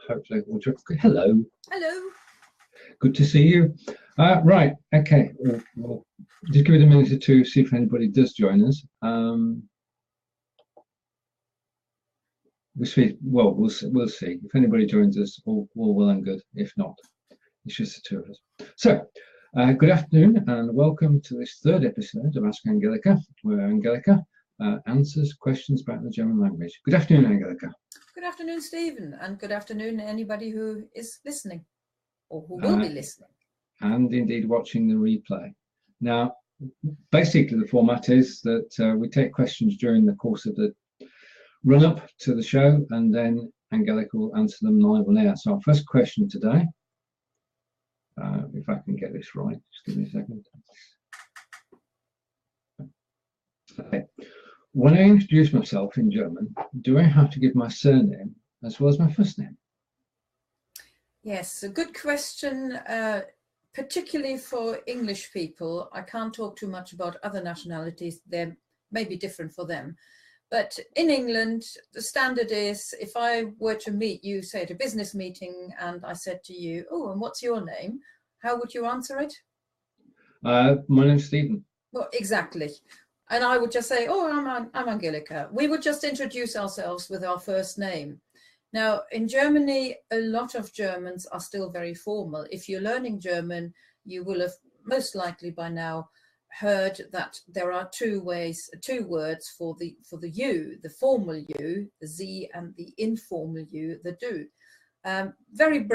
Hopefully, hello. Hello. Good to see you. Right, okay. We'll just give it a minute or two, see if anybody does join us. We'll see. If anybody joins us, all well and good. If not, it's just the two of us. So, good afternoon and welcome to this third episode of Ask Angelika, where Angelika answers questions about the German language. Good afternoon, Angelika. Good afternoon, Stephen, and good afternoon anybody who is listening or who will be listening. And indeed watching the replay. Now, basically the format is that we take questions during the course of the run-up to the show, and then Angelika will answer them live on air. So our first question today, if I can get this right, just give me a second. Okay. When I introduce myself in German, do I have to give my surname as well as my first name? Yes, a good question, particularly for English people. I can't talk too much about other nationalities. They may be different for them. But in England, the standard is if I were to meet you, say at a business meeting, and I said to you, oh, and what's your name? How would you answer it? My name's Stephen. Well, exactly. And I would just say, oh, I'm Angelika. We would just introduce ourselves with our first name. Now, in Germany, a lot of Germans are still very formal. If you're learning German, you will have most likely by now heard that there are two words for the you, the formal you, the Sie, and the informal you, the Du. Very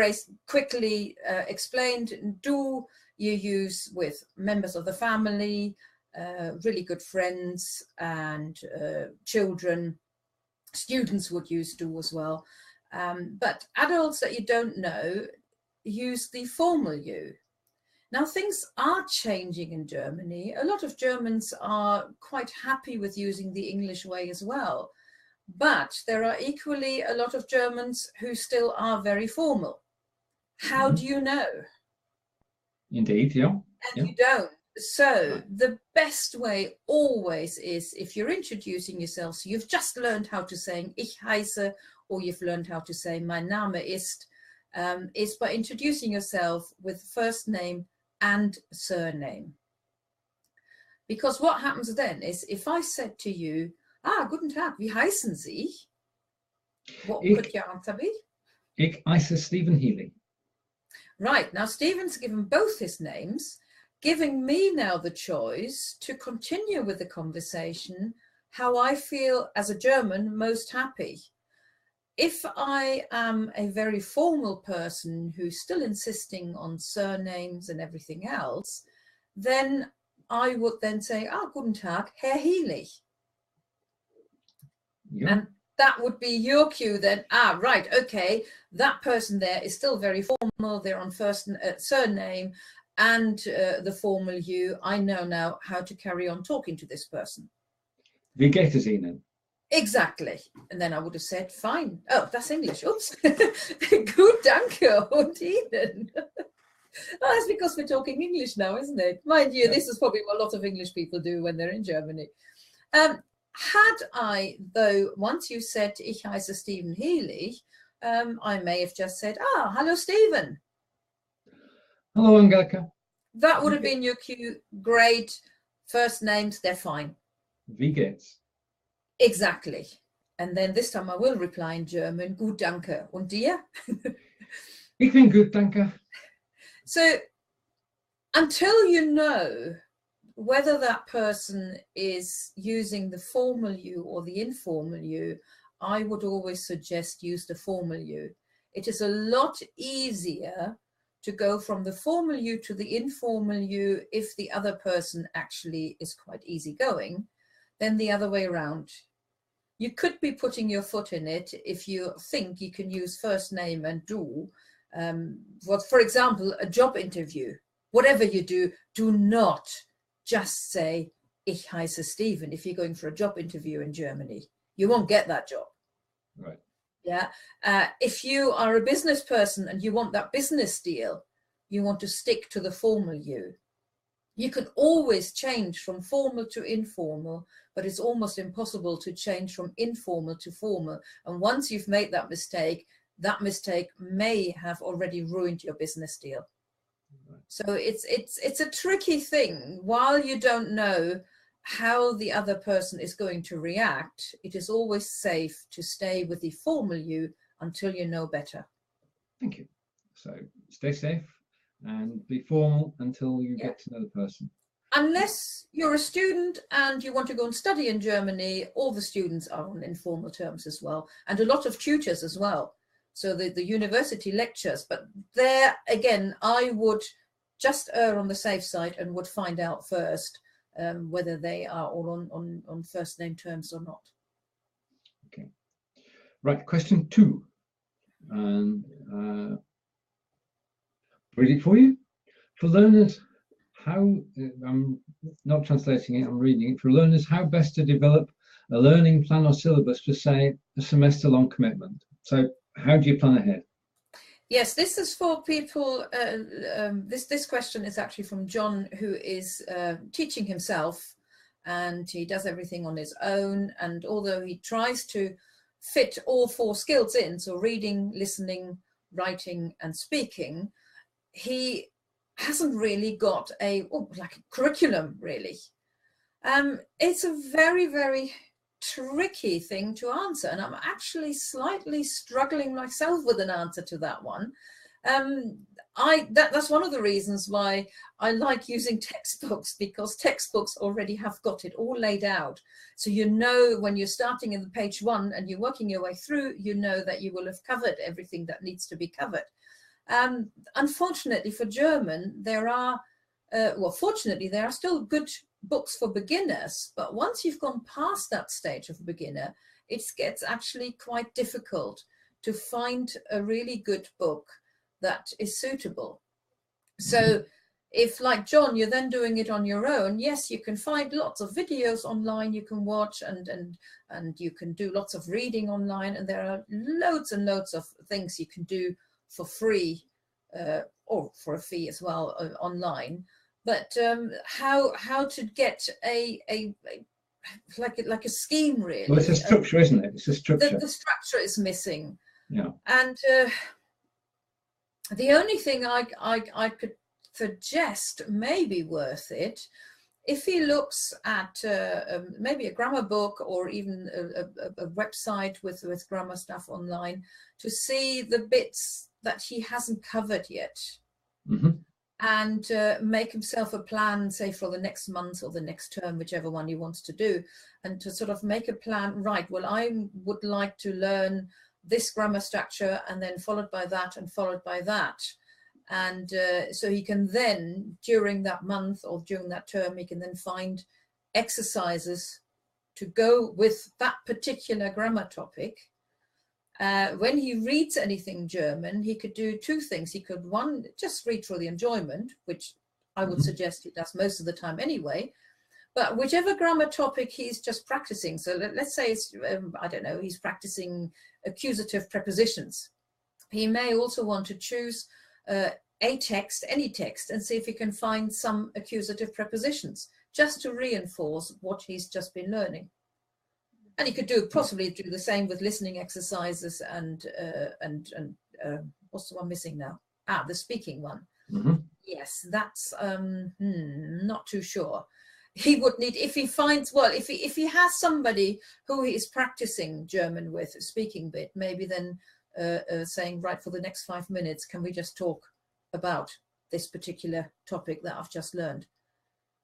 quickly explained, Du you use with members of the family, really good friends and children. Students would use Du as well. But adults that you don't know use the formal you. Now, things are changing in Germany. A lot of Germans are quite happy with using the English way as well. But there are equally a lot of Germans who still are very formal. How do you know? Indeed, yeah. And you don't. So the best way always is if you're introducing yourself, so you've just learned how to say ich heiße, or you've learned how to say mein Name ist by introducing yourself with first name and surname. Because what happens then is if I said to you, guten Tag, wie heißen Sie? What could your answer be? Ich heiße Stephen Healy. Right, now Stephen's given both his names, giving me now the choice to continue with the conversation how I feel as a German most happy. If I am a very formal person who's still insisting on surnames and everything else, then I would then say, guten Tag, Herr Healy. Yeah. And that would be your cue then. Right, okay, that person there is still very formal. They're on first surname and the formal you. I know now how to carry on talking to this person. Wie geht es Ihnen? Exactly. And then I would have said, fine. Oh, that's English. Oops. Gut, danke. Und Ihnen. That's because we're talking English now, isn't it? Mind you, this is probably what a lot of English people do when they're in Germany. Had I, though, once you said, ich heiße Stephen Healy, I may have just said, hello, Stephen. Hello, Angelika. That would have been your cue. Great. First names, they're fine. Wie geht's? Exactly. And then this time I will reply in German, gut, danke. Und dir? Ich bin gut, danke. So until you know whether that person is using the formal you or the informal you, I would always suggest use the formal you. It is a lot easier to go from the formal you to the informal you if the other person actually is quite easygoing than the other way around. You could be putting your foot in it if you think you can use first name and Du. For example, a job interview. Whatever you do, do not just say, ich heiße Stephen, if you're going for a job interview in Germany. You won't get that job. Right. Yeah. If you are a business person and you want that business deal, you want to stick to the formal you. You can always change from formal to informal, but it's almost impossible to change from informal to formal. And once you've made that mistake, that mistake may have already ruined your business deal. So it's a tricky thing. While you don't know how the other person is going to react, it is always safe to stay with the formal you until you know better. Thank you. So stay safe and be formal until you get to know the person. Unless you're a student and you want to go and study in Germany, all the students are on informal terms as well, and a lot of tutors as well. So the university lectures, but there again, I would just err on the safe side and would find out first whether they are all on first name terms or not. Okay. Right, question 2. And read it for you. For learners, how, I'm not translating it, I'm reading it. For learners, how best to develop a learning plan or syllabus for, say, a semester-long commitment. So how do you plan ahead? Yes, this is for people. This question is actually from John, who is teaching himself, and he does everything on his own. And although he tries to fit all 4 skills in, so reading, listening, writing, and speaking, he hasn't really got like a curriculum, really. It's a very, very tricky thing to answer, and I'm actually slightly struggling myself with an answer to that one. That's one of the reasons why I like using textbooks, because textbooks already have got it all laid out. So you know, when you're starting in the page 1 and you're working your way through, you know that you will have covered everything that needs to be covered. Unfortunately for German, there are, fortunately, there are still good books for beginners, but once you've gone past that stage of a beginner, it gets actually quite difficult to find a really good book that is suitable. So if, like John, you're then doing it on your own, yes, you can find lots of videos online you can watch, and you can do lots of reading online, and there are loads and loads of things you can do for free or for a fee as well online. But how to get like a scheme, really? Well, it's a structure, isn't it? It's a structure. The structure is missing. Yeah. And the only thing I could suggest may be worth it, if he looks at maybe a grammar book, or even a website with grammar stuff online, to see the bits that he hasn't covered yet. And make himself a plan, say, for the next month or the next term, whichever one he wants to do, and to sort of make a plan. Right, well, I would like to learn this grammar structure, and then followed by that, and followed by that. And so he can then, during that month or during that term, he can then find exercises to go with that particular grammar topic. When he reads anything German, he could do 2 things. He could, one, just read for the enjoyment, which I would suggest he does most of the time anyway. But whichever grammar topic he's just practicing, so let's say it's, I don't know, he's practicing accusative prepositions. He may also want to choose a text, any text, and see if he can find some accusative prepositions, just to reinforce what he's just been learning. And he could possibly do the same with listening exercises and what's the one missing now? The speaking one. Yes, that's not too sure. He would need, if he finds, well, if he has somebody who he is practicing German with, speaking bit, maybe then saying, right, for the next 5 minutes, can we just talk about this particular topic that I've just learned?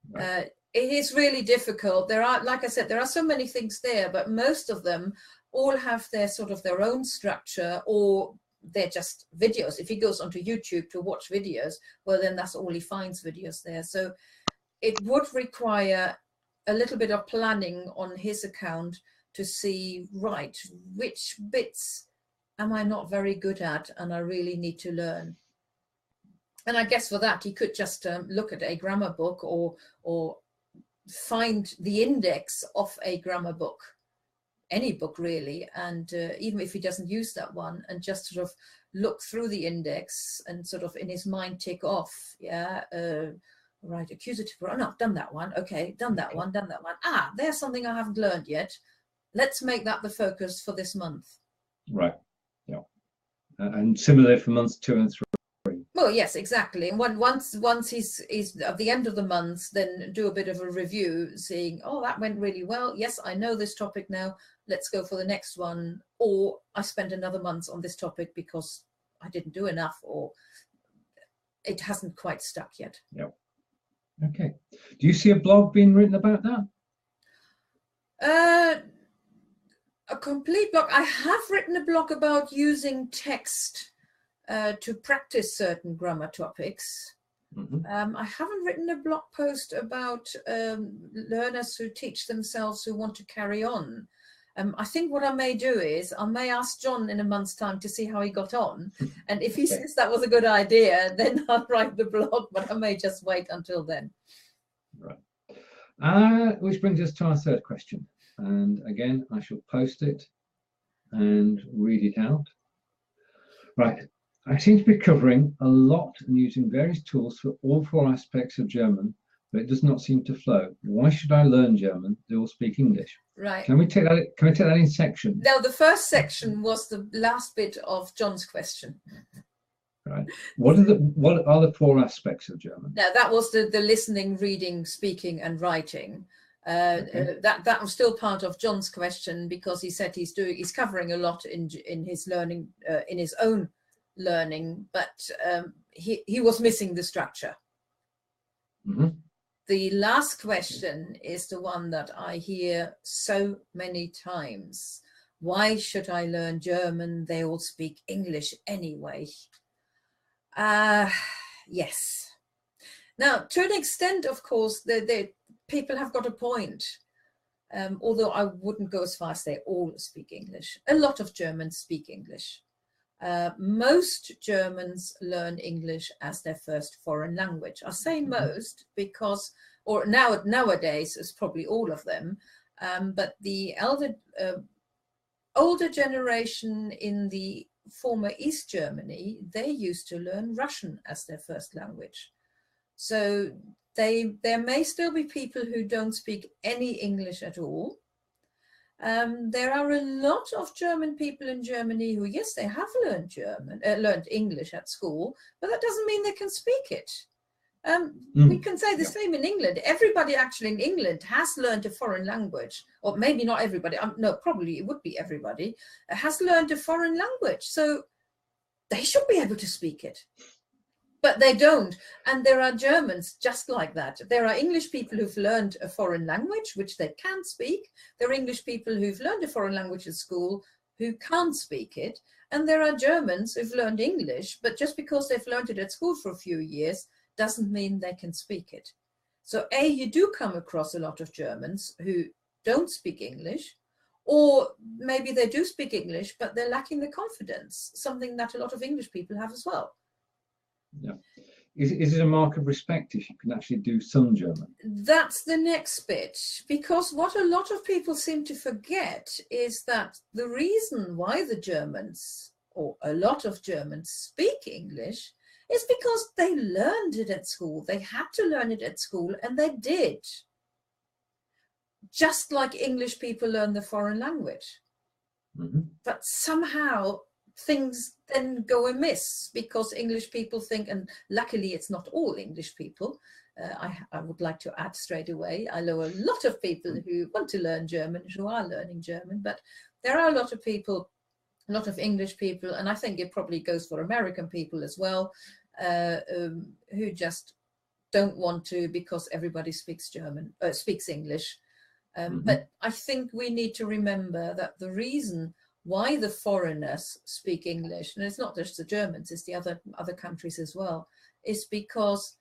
Right. It is really difficult. There are, like I said, there are so many things there, but most of them all have their sort of their own structure, or they're just videos. If he goes onto YouTube to watch videos, well, then that's all he finds, videos there. So it would require a little bit of planning on his account to see, right, which bits am I not very good at and I really need to learn. And I guess for that, he could just look at a grammar book, or find the index of a grammar book, any book really, and even if he doesn't use that one, and just sort of look through the index and sort of in his mind tick off, right, accusative, oh no, done that one, okay, done that one, there's something I haven't learned yet, let's make that the focus for this month. Right. Yeah. And similarly for months 2 and 3. Well, yes, exactly. And once he's at the end of the month, then do a bit of a review, seeing, oh, that went really well. Yes, I know this topic now. Let's go for the next one. Or I spent another month on this topic because I didn't do enough, or it hasn't quite stuck yet. Yep. Okay. Do you see a blog being written about that? A complete blog. I have written a blog about using text to practice certain grammar topics. Mm-hmm. I haven't written a blog post about learners who teach themselves who want to carry on. I think what I may do is I may ask John in a month's time to see how he got on. And if he says that was a good idea, then I'll write the blog, but I may just wait until then. Right. Which brings us to our third question. And again, I shall post it and read it out. Right. I seem to be covering a lot and using various tools for all 4 aspects of German, but it does not seem to flow. Why should I learn German? They all speak English. Right. Can we take that in sections? Now, the first section was the last bit of John's question. Right. What are the 4 aspects of German? Now, that was the listening, reading, speaking, and writing. Okay. That was still part of John's question, because he said he's covering a lot in his learning, in his own learning, but he was missing the structure. Mm-hmm. The last question is the one that I hear so many times. Why should I learn German? They all speak English anyway. Yes. Now, to an extent, of course, the people have got a point. Although I wouldn't go as far as they all speak English. A lot of Germans speak English. Most Germans learn English as their first foreign language. I say most because, or nowadays it's probably all of them, but the older generation in the former East Germany, they used to learn Russian as their first language. So there may still be people who don't speak any English at all. There are a lot of German people in Germany who, yes, they have learned English at school, but that doesn't mean they can speak it. We can say the same in England. Everybody actually in England has learned a foreign language, or maybe not everybody. No, probably it would be everybody has learned a foreign language. So they should be able to speak it. But they don't. And there are Germans just like that. There are English people who've learned a foreign language, which they can speak. There are English people who've learned a foreign language at school who can't speak it. And there are Germans who've learned English, but just because they've learned it at school for a few years doesn't mean they can speak it. So you do come across a lot of Germans who don't speak English, or maybe they do speak English, but they're lacking the confidence, something that a lot of English people have as well. Yeah. Is it a mark of respect if you can actually do some German? That's the next bit, because what a lot of people seem to forget is that the reason why the Germans, or a lot of Germans, speak English is because they learned it at school. They had to learn it at school, and they did. Just like English people learn the foreign language. Mm-hmm. But somehow things then go amiss because English people think, and luckily it's not all English people. I would like to add straight away, I know a lot of people who want to learn German, who are learning German, but there are a lot of people, a lot of English people, and I think it probably goes for American people as well, who just don't want to because everybody speaks English. But I think we need to remember that the reason why the foreigners speak English, and it's not just the Germans, it's the other countries as well, is because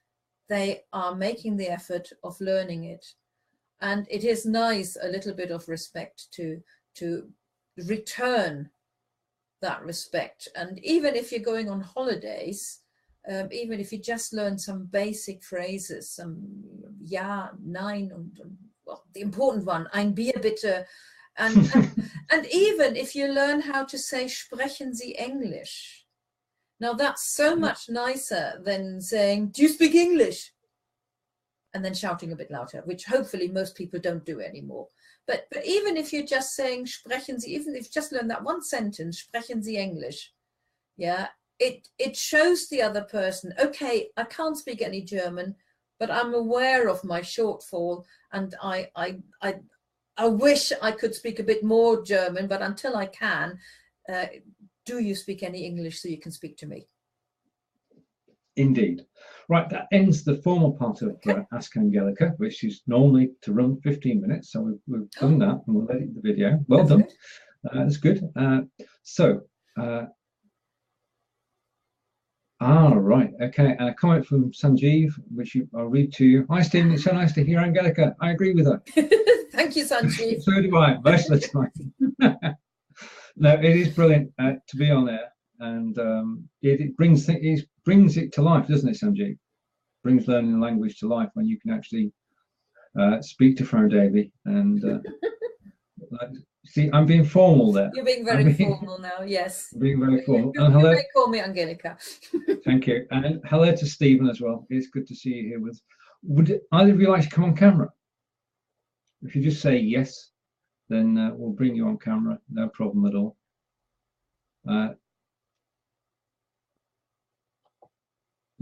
they are making the effort of learning it. And it is nice, a little bit of respect to return that respect. And even if you're going on holidays, even if you just learn some basic phrases, some ja, nein, and well, the important one, ein Bier bitte, and even if you learn how to say sprechen Sie English. Now that's so much nicer than saying, do you speak English? And then shouting a bit louder, which hopefully most people don't do anymore. But even if you're just saying sprechen Sie, even if you just learn that one sentence, sprechen Sie English, yeah, it shows the other person, okay, I can't speak any German, but I'm aware of my shortfall, and I wish I could speak a bit more German, but until I can, do you speak any English so you can speak to me? Indeed. Right, that ends the formal part of Ask Angelika, which is normally to run 15 minutes. So we've done that, and we'll edit the video. Well done. That's good. Right. Okay. And a comment from Sanjeev, which I'll read to you. Hi, Stephen. It's so nice to hear Angelika. I agree with her. Thank you, Sanjeev. So do I, most of the time. No, it is brilliant to be on air, and it brings it to life, doesn't it, Sanjeev? Brings learning the language to life when you can actually speak to Frau Davey and see. I'm being formal there. You're being very formal now. Yes. Being very formal. You may call me Angelika. Thank you, and hello to Stephen as well. It's good to see you here. Would either of you like to come on camera? If you just say yes, then we'll bring you on camera. No problem at all.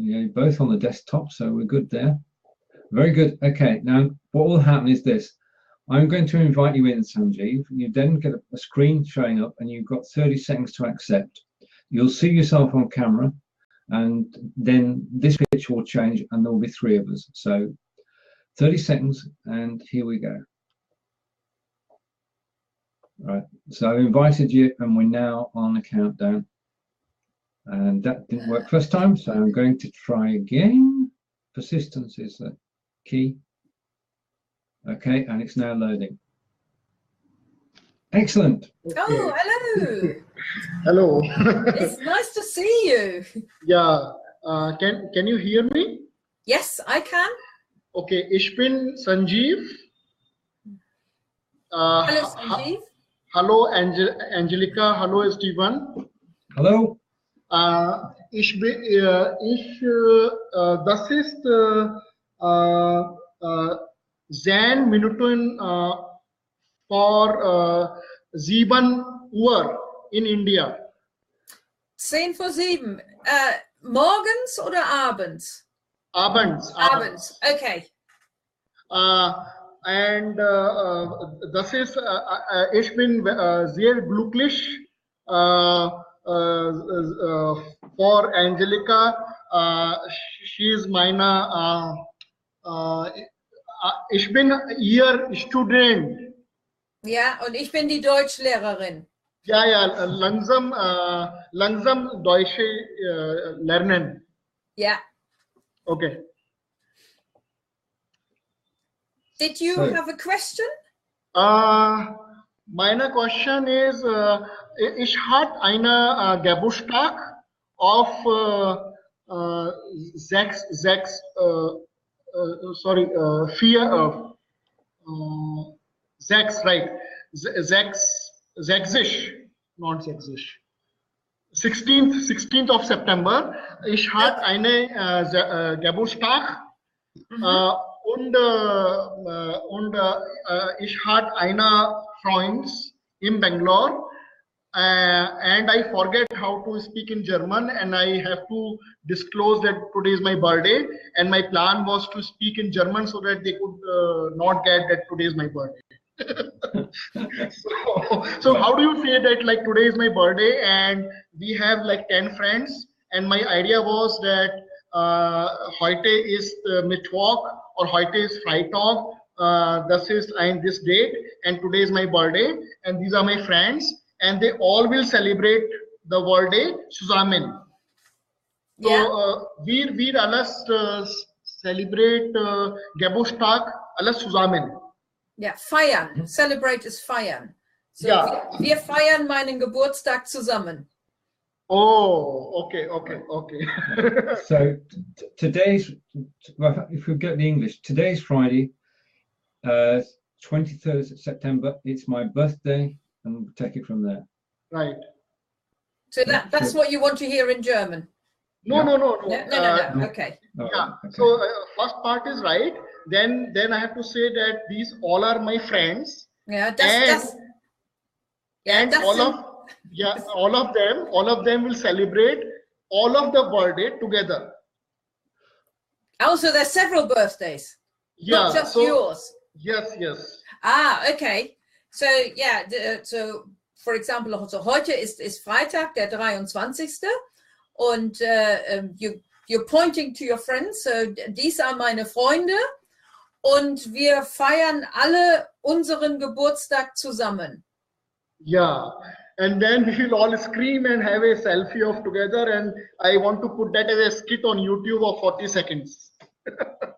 Yeah, both on the desktop, so we're good there. Very good. Okay, now what will happen is this. I'm going to invite you in, Sanjeev. You then get a screen showing up, and you've got 30 seconds to accept. You'll see yourself on camera, and then this picture will change, and there will be 3 of us. So 30 seconds, and here we go. Right, so I've invited you, and we're now on a countdown. And that didn't work first time, so I'm going to try again. Persistence is the key. Okay, and it's now loading. Excellent. Oh, hello. Hello. It's nice to see you. Yeah. Can you hear me? Yes, I can. Okay. Ich bin Sanjeev. Hello, Sanjeev. Hello, Angelika. Hello, Stephen. Hello. Das ist 10 Minuten vor 7 Uhr in India. 10 vor 7. Morgens oder abends? Abends. Abends. Okay. And das ist, ich bin sehr glücklich for Angelika. She is meine, ich bin ihr Student. Ja, und ich bin die Deutschlehrerin. Ja, langsam Deutsch lernen. Ja. Okay. Did you have a question? Meine question is, ich hatte eine Geburtstag auf 6, right? 16th of September. Ich hatte eine Geburtstag. Und ich hatte eine Freund in Bangalore, and I forget how to speak in German, and I have to disclose that today is my birthday, and my plan was to speak in German so that they could not get that today is my birthday. So how do you say that, like, today is my birthday and we have like 10 friends, and my idea was that heute ist Mittwoch or heute ist Firetalk, this is this date, and today is my birthday, and these are my friends, and they all will celebrate the birthday zusammen. Yeah. So wir alles celebrate Geburtstag alles zusammen. Ja, feiern. Celebrate is feiern. So Ja. wir feiern meinen Geburtstag zusammen. Oh, okay. So today's, well, if we get the English, today's Friday, 23rd of September. It's my birthday, and we'll take it from there. Right. So that's what you want to hear in German? No. No. Okay. Yeah. Okay. So first part is right. Then I have to say that these all are my friends. Yeah, and all of Yeah, all of them will celebrate all of the birthday together. Also, there's several birthdays, not Yeah, just so yours. yes, yes. Ah, okay. So, yeah, so, for example, also heute ist Freitag, der 23. Und you're pointing to your friends, so these are meine Freunde. Und wir feiern alle unseren Geburtstag zusammen. Yeah, and then we will all scream and have a selfie of together, and I want to put that as a skit on YouTube of 40 seconds.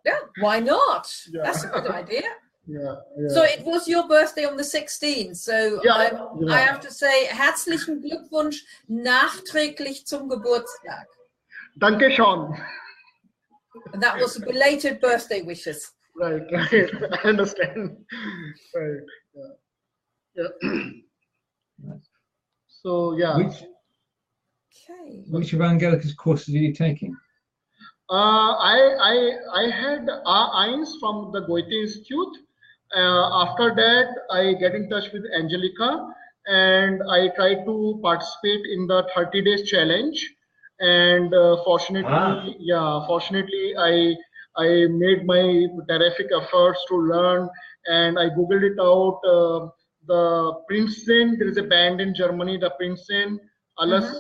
Yeah, why not? Yeah. That's a good idea. Yeah, So it was your birthday on the 16th. So yeah, I have to say, herzlichen Glückwunsch nachträglich zum Geburtstag. Danke schön. And that was belated birthday wishes. Right, right. I understand. Right. Yeah. Yeah. So yeah. Which of Angelika's courses are you taking? I had A1 from the Goethe Institute. After that, I get in touch with Angelika, and I try to participate in the 30 days challenge. And fortunately, fortunately, I made my terrific efforts to learn, and I googled it out. The Princeton, there is a band in Germany, the Princeton, alles,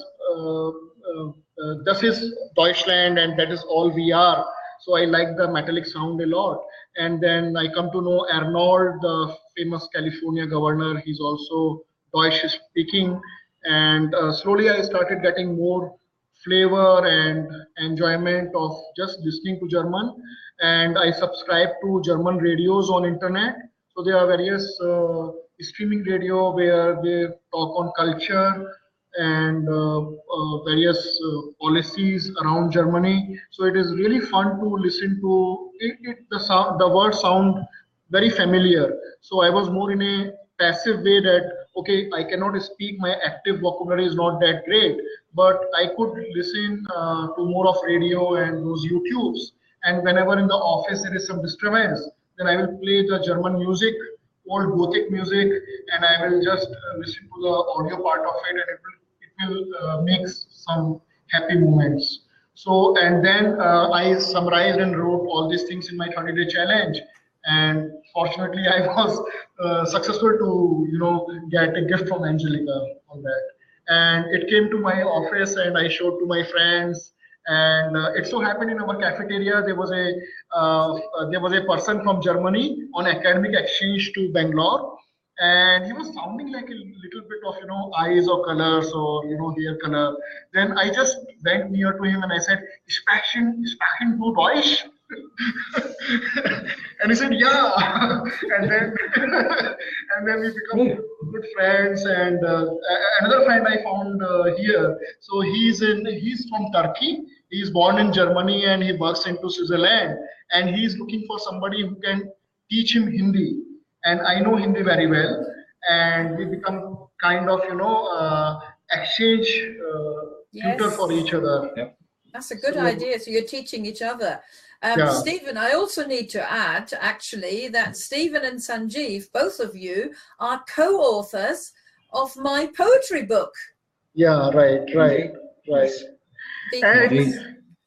das ist Deutschland, and that is all we are. So I like the metallic sound a lot. And then I come to know Arnold, the famous California governor. He's also Deutsch speaking. And slowly I started getting more flavor and enjoyment of just listening to German. And I subscribe to German radios on internet. So there are various streaming radio where they talk on culture and various policies around Germany. So it is really fun to listen to it. The words sound very familiar. So I was more in a passive way that, okay, I cannot speak, my active vocabulary is not that great, but I could listen to more of radio and those YouTubes. And whenever in the office there is some disturbance, then I will play the German music, old Gothic music, and I will just listen to the audio part of it, and it will make some happy moments. So, and then I summarized and wrote all these things in my 30-day challenge. And fortunately, I was successful to, get a gift from Angelika on that. And it came to my office, and I showed to my friends. And it so happened in our cafeteria there was a person from Germany on academic exchange to Bangalore, and he was sounding like a little bit of eyes or colors or hair color. Then I just went near to him and I said, "Sprechen du Deutsch?" And he said, "Yeah." and then we become good friends. And another friend I found here. So he's from Turkey. He's born in Germany and he works into Switzerland. And he's looking for somebody who can teach him Hindi. And I know Hindi very well. And we become kind of exchange tutor for each other. Yep. That's a good idea. So you're teaching each other. Stephen, I also need to add, actually, that Stephen and Sanjeev, both of you, are co-authors of my poetry book. Yeah, right. And,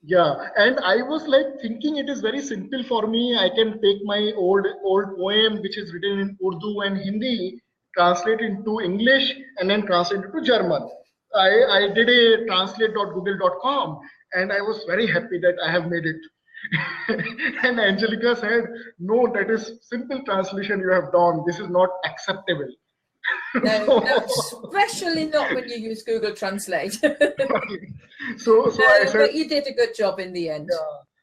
yeah, and I was like thinking it is very simple for me. I can take my old poem, which is written in Urdu and Hindi, translate into English, and then translate it to German. I did a translate.google.com, and I was very happy that I have made it. And Angelika said, "No, that is simple translation you have done. This is not acceptable." No, especially not when you use Google Translate. So I said, but you did a good job in the end.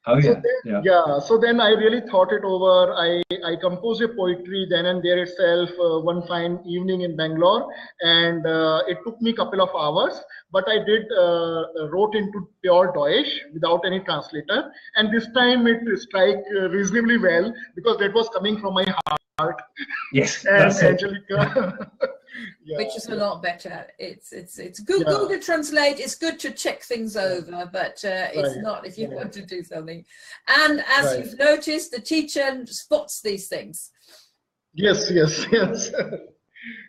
So then I really thought it over. I composed a poetry then and there itself one fine evening in Bangalore, and it took me a couple of hours, but I did wrote into pure Deutsch without any translator, and this time it struck reasonably well because that was coming from my heart. Yes, and that's Angelika. Which is a lot better. It's good. Google Translate is good to check things over, but it's not if you want to do something. And as you've noticed, the teacher spots these things. Yes.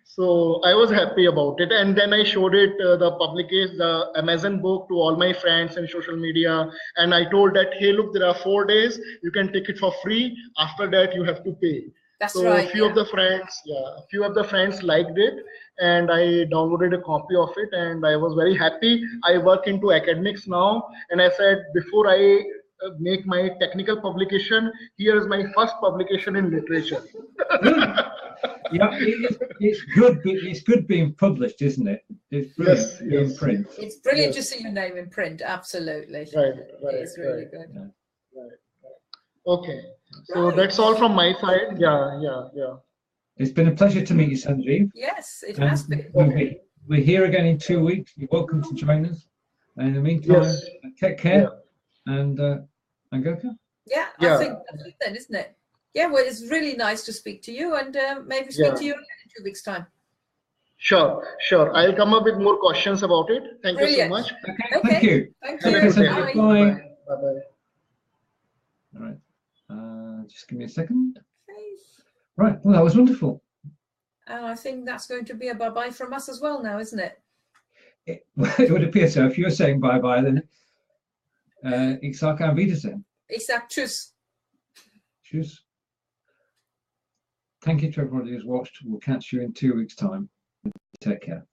So I was happy about it, and then I showed it the Amazon book to all my friends and social media, and I told that, hey, look, there are 4 days, you can take it for free. After that, you have to pay. That's So right. a few of the friends liked it, and I downloaded a copy of it, and I was very happy. I work into academics now, and I said before I make my technical publication, here is my first publication in literature. Yeah, it's good. It's good being published, isn't it? It's brilliant Yes, to be in yes. print. It's brilliant Yes. to see your name in print. Absolutely. Right, It's really right. good. Yeah. Right. Okay. So Right. that's all from my side. Yeah. It's been a pleasure to meet you, Sanjeev. Yes, it And has been. we're here again in 2 weeks. You're welcome to join us. And in the meantime, Yes. take care. And Angelika? Yeah, Yeah. I think that's it then, isn't it? Yeah, well, it's really nice to speak to you, and maybe speak to you again in 2 weeks' time. Sure. I'll come up with more questions about it. Thank you so Brilliant. much. Okay, thank you. Thank Have a you. good day. Bye. Bye. All right. Just give me a second. Okay. Right. Well, that was wonderful. And I think that's going to be a bye-bye from us as well now, isn't it? It would appear so. If you're saying bye-bye, then ich sage auf Wiedersehen. Ich sag tschüss. Tschüss. Thank you to everybody who's watched. We'll catch you in 2 weeks' time. Take care.